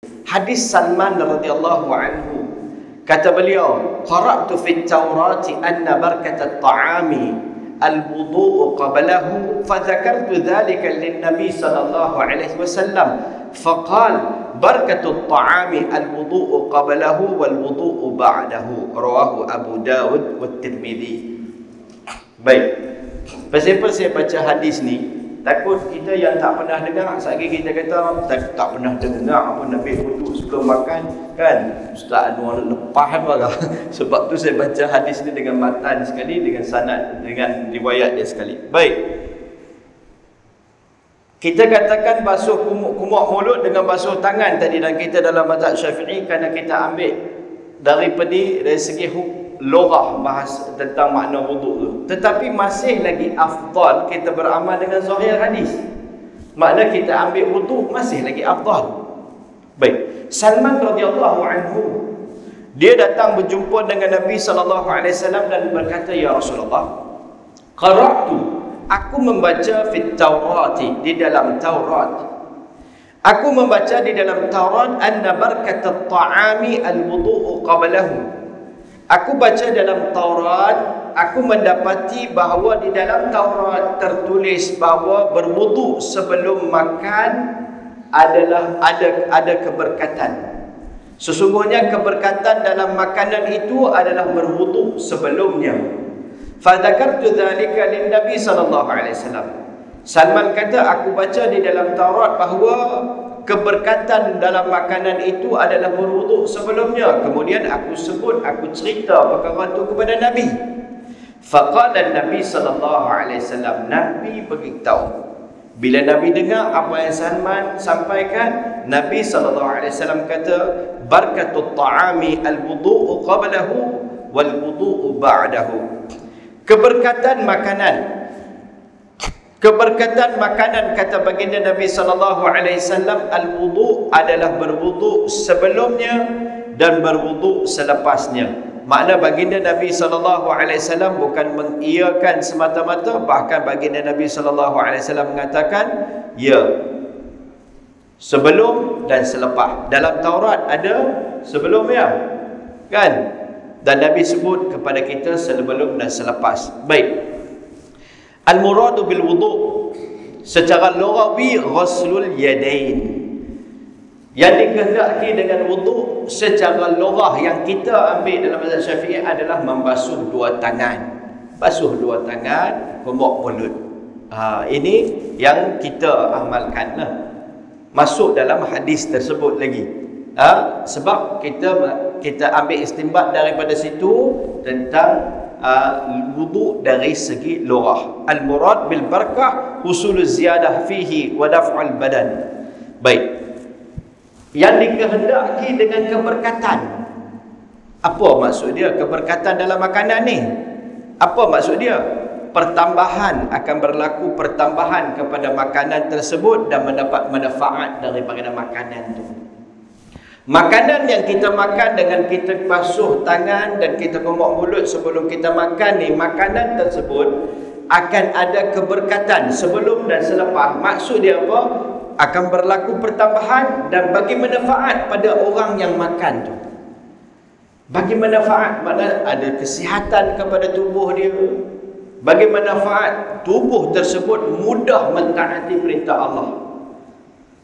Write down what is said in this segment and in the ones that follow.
Hadis Salman radhiyallahu anhu, kata beliau, qara'tu fit Taurati anna barakat at-ta'ami al-wudu'u qablahu fa dzakartu dzalika lin-nabi sallallahu alaihi wasallam faqala barakatu at-ta'ami al-wudu'u qablahu wal-wudu'u ba'dahu, rawahu Abu Dawud wa Tirmizi. Baik, pasal saya baca hadis ni, takut kita yang tak pernah dengar, sekali kita kata tak pernah dengar apa Nabi wudu sebelum makan, kan? Ustaz Anwar lepas apa? Sebab tu saya baca hadis ni dengan matan sekali, dengan sanad, dengan riwayat dia sekali. Baik, kita katakan basuh kumuk mulut dengan basuh tangan tadi, dan kita dalam mazhab Syafi'i kerana kita ambil dari segi lughah bahas tentang makna wuduk tu. Tetapi masih lagi afdal kita beramal dengan zahir hadis. Makna kita ambil wuduk masih lagi afdal. Baik, Salman radhiyallahu anhu, dia datang berjumpa dengan Nabi sallallahu alaihi wasallam dan berkata, ya Rasulullah, qara'tu, aku membaca fit Taurati, di dalam Taurat, aku membaca di dalam Taurat, anna barakat at-ta'ami al-wudu'u qablahu. Aku baca dalam Taurat, aku mendapati bahawa di dalam Taurat tertulis bahawa berwuduk sebelum makan adalah ada keberkatan. Sesungguhnya keberkatan dalam makanan itu adalah berwuduk sebelumnya. Fa dzakartu dzalika lin-nabi sallallahu alaihi wasallam. Salman kata, aku baca di dalam Taurat bahawa keberkatan dalam makanan itu adalah berwuduk sebelumnya. Kemudian aku cerita perkara itu kepada Nabi. Faqala Nabi sallallahu alaihi wasallam, Nabi beritahu. Bila Nabi dengar apa yang Salman sampaikan, Nabi sallallahu alaihi wasallam kata, barakatut ta'ami al-wudu'u qablahu wal wudu'u ba'dahu. Keberkatan makanan, kata baginda Nabi sallallahu alaihi wasallam, al-wudu adalah berwudu sebelumnya dan berwudu selepasnya. Makna baginda Nabi sallallahu alaihi wasallam bukan mengiyakan semata-mata, bahkan baginda Nabi sallallahu alaihi wasallam mengatakan, ya, sebelum dan selepas. Dalam Taurat ada sebelumnya, kan? Dan Nabi sebut kepada kita sebelum dan selepas. Baik, al-muradu bil wudu' secara lughawi ghuslul yadain. Yang dikehendaki dengan wudu' secara lughah yang kita ambil dalam mazhab Syafi'i adalah membasuh dua tangan. Basuh dua tangan, kumuk mulut. Ini yang kita amalkanlah. Masuk dalam hadis tersebut lagi. Sebab kita ambil istinbat daripada situ tentang wudu dari segi lughah. Al-murad bil barakah husulul ziyadah fihi wa daf'ul badan. Baik, yang dikehendaki dengan keberkatan, apa maksud dia keberkatan dalam makanan ni? Apa maksud dia? Pertambahan, akan berlaku pertambahan kepada makanan tersebut dan mendapat manfaat daripada makanan tu. Makanan yang kita makan dengan kita basuh tangan dan kita kumuk mulut sebelum kita makan ni, makanan tersebut akan ada keberkatan sebelum dan selepas. Maksud dia apa? Akan berlaku pertambahan dan bagi manfaat pada orang yang makan tu. Bagi manfaat, makna ada kesihatan kepada tubuh dia. Bagi manfaat, tubuh tersebut mudah mentaati perintah Allah.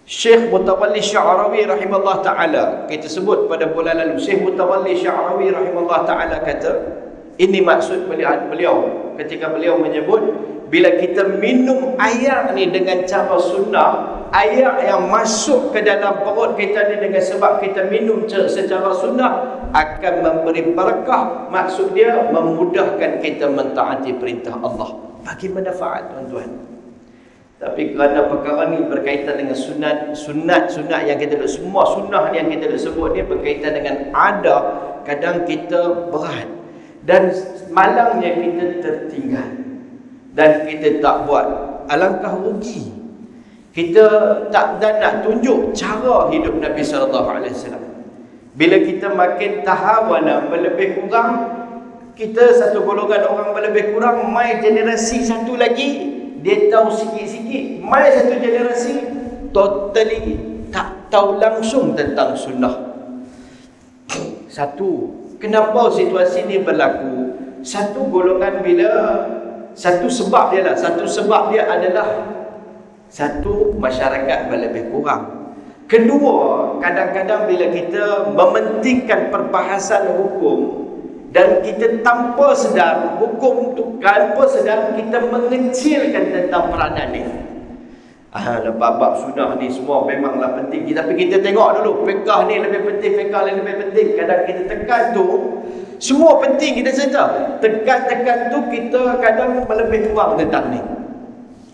Syekh Mutawalli Sya'rawi rahimahullah ta'ala, kita sebut pada bulan lalu, Syekh Mutawalli Sya'rawi rahimahullah ta'ala kata, ini maksud beliau ketika beliau menyebut, bila kita minum air ni dengan cara sunnah, air yang masuk ke dalam perut kita ni dengan sebab kita minum secara sunnah akan memberi barakah. Maksud dia memudahkan kita mentaati perintah Allah. Bagi manfaat, tuan-tuan. Tapi kerana perkara ni berkaitan dengan sunat yang kita semua sunnah yang kita sebut ni berkaitan dengan ada, kadang kita berat dan malangnya kita tertinggal dan kita tak buat. Alangkah rugi kita tak nak tunjuk cara hidup Nabi sallallahu alaihi wasallam. Bila kita makin tahawana berlebih kurang, kita satu golongan orang berlebih kurang, mai generasi satu lagi dia tahu sikit-sikit, mai satu generasi totally tak tahu langsung tentang sunnah. Satu, kenapa situasi ini berlaku? Satu golongan bila, satu sebab dia adalah satu, masyarakat lebih kurang. Kedua, kadang-kadang bila kita mementingkan perbahasan hukum dan kita tanpa sedar, hukum tu tanpa sedar kita mengecilkan tentang peranan ni. Bab sunnah ni semua memanglah penting, tapi kita tengok dulu fiqh ni lebih penting, fiqh ni lebih penting. Kadang kita tekan tu semua penting, kita cerita tekan tu kita kadang lebih kurang tentang ni.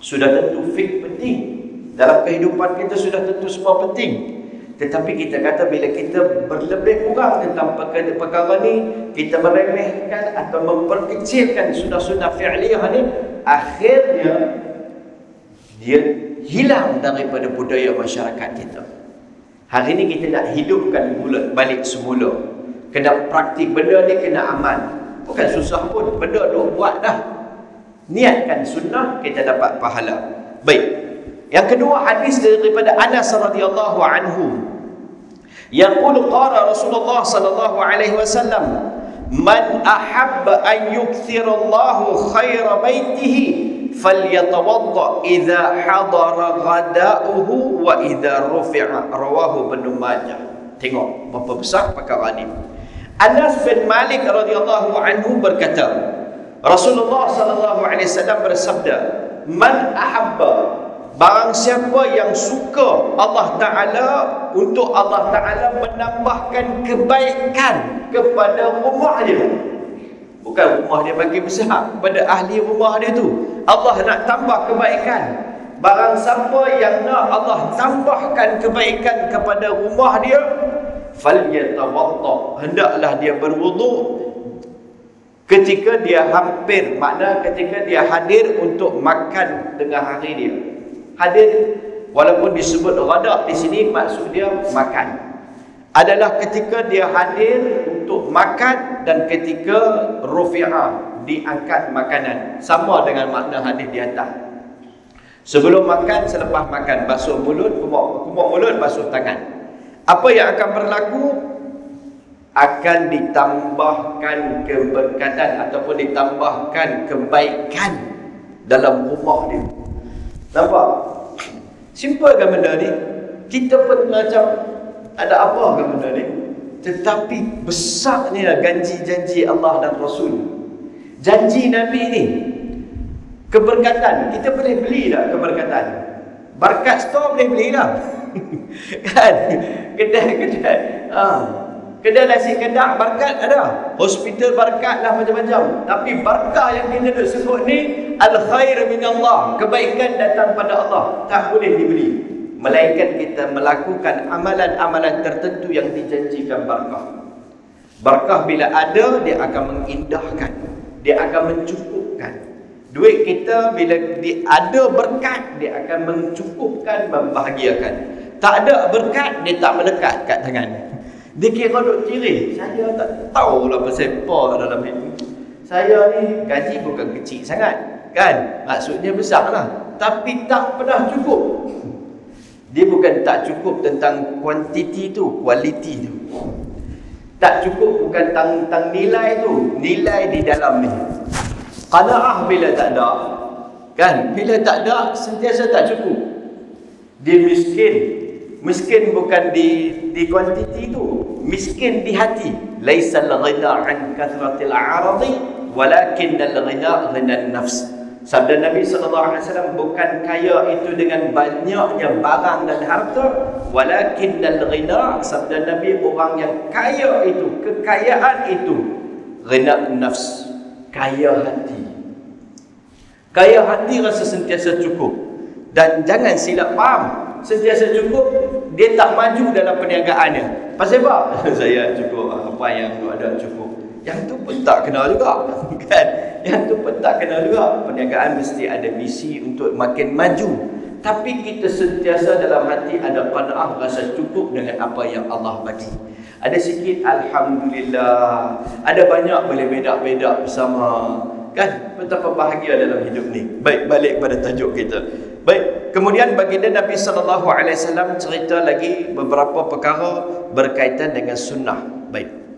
Sudah tentu fiqh penting dalam kehidupan kita, sudah tentu semua penting, tetapi kita kata bila kita berlebih kurang tentang perkara ni, kita meremehkan atau memperkecilkan sunnah-sunnah fi'liyah ni, akhirnya dia hilang daripada budaya masyarakat kita. Hari ni kita nak hidupkan balik semula. Kena praktik benda ni, kena amal. Bukan susah pun, benda duk buat dah. Niatkan sunnah, kita dapat pahala. Baik. Yang kedua, hadis daripada Anas radhiyallahu anhu. Yaqul qala Rasulullah sallallahu alaihi wasallam, "Man ahabba an yukthira Allahu khaira baitihi falyatawadda idza hadara ghada'uhu wa idza rufi'a." Rawahu Ibnu Majah. Tengok berapa besar perkara ni. Anas bin Malik radhiyallahu anhu berkata, Rasulullah sallallahu alaihi wasallam bersabda, "Man ahabba," barang siapa yang suka Allah Ta'ala, untuk Allah Ta'ala menambahkan kebaikan kepada rumah dia. Bukan rumah dia bagi besar, kepada ahli rumah dia tu Allah nak tambah kebaikan. Barang siapa yang nak Allah tambahkan kebaikan kepada rumah dia, falyatawadda, hendaklah dia berwuduk ketika dia hampir, makna ketika dia hadir untuk makan tengah hari dia. Hadir, walaupun disebut ghada di sini, maksud dia makan, adalah ketika dia hadir untuk makan dan ketika rufi'ah, diangkat makanan. Sama dengan makna hadir di atas. Sebelum makan, selepas makan, basuh mulut, kumuk mulut, basuh tangan. Apa yang akan berlaku? Akan ditambahkan keberkatan ataupun ditambahkan kebaikan dalam rumah dia. Nampak? Simple kan benda ni? Kita pun macam ada apa kan benda ni? Tetapi besarnya janji-janji Allah dan Rasul. Janji Nabi ni, keberkatan, kita boleh beli tak keberkatan? Berkat store boleh beli tak? Kan? Kedai nasi kedak berkat ada, hospital berkat lah macam-macam. Tapi berkah yang kita nak sebut ni, al-khair minallah, kebaikan datang pada Allah, tak boleh dibeli. Melainkan kita melakukan amalan-amalan tertentu yang dijanjikan berkah. Berkah bila ada, dia akan mengindahkan, dia akan mencukupkan. Duit kita bila ada berkat, dia akan mencukupkan, membahagiakan. Tak ada berkat, dia tak melekat kat tangan. Dia kira duk tirih. Saya tak tahulah pasal apa dalam hidup. Saya ni gaji bukan kecil sangat, kan? Maksudnya besar lah, tapi tak pernah cukup. Dia bukan tak cukup tentang kuantiti tu, kualiti tu. Tak cukup bukan tentang nilai tu, nilai di dalam ni. Qanaah bila tak ada, kan? Bila tak ada, sentiasa tak cukup. Dia miskin. Miskin bukan di kuantiti tu, miskin di hati. Laisal ghina an kathratil a'radi walakinnal ghina ghinan nafs. Sabda Nabi SAW, bukan kaya itu dengan banyaknya barang dan harta, walakinnal ghina, sabda Nabi, orang yang kaya itu, kekayaan itu, ghina nafs, kaya hati. Kaya hati rasa sentiasa cukup. Dan jangan silap faham, sentiasa cukup, dia tak maju dalam perniagaannya. Pasal apa? Saya cukup, apa yang ada cukup. Yang tu pun tak kena juga, kan? Yang tu pun tak kena juga. Perniagaan mesti ada misi untuk makin maju. Tapi kita sentiasa dalam hati ada qanaah, rasa cukup dengan apa yang Allah bagi. Ada sikit alhamdulillah, ada banyak boleh bedak-bedak bersama, kan? Betapa bahagia dalam hidup ni. Baik, balik pada tajuk kita. Baik, Kemudian baginda Nabi sallallahu alaihi wasallam cerita lagi beberapa perkara berkaitan dengan sunnah. Baik.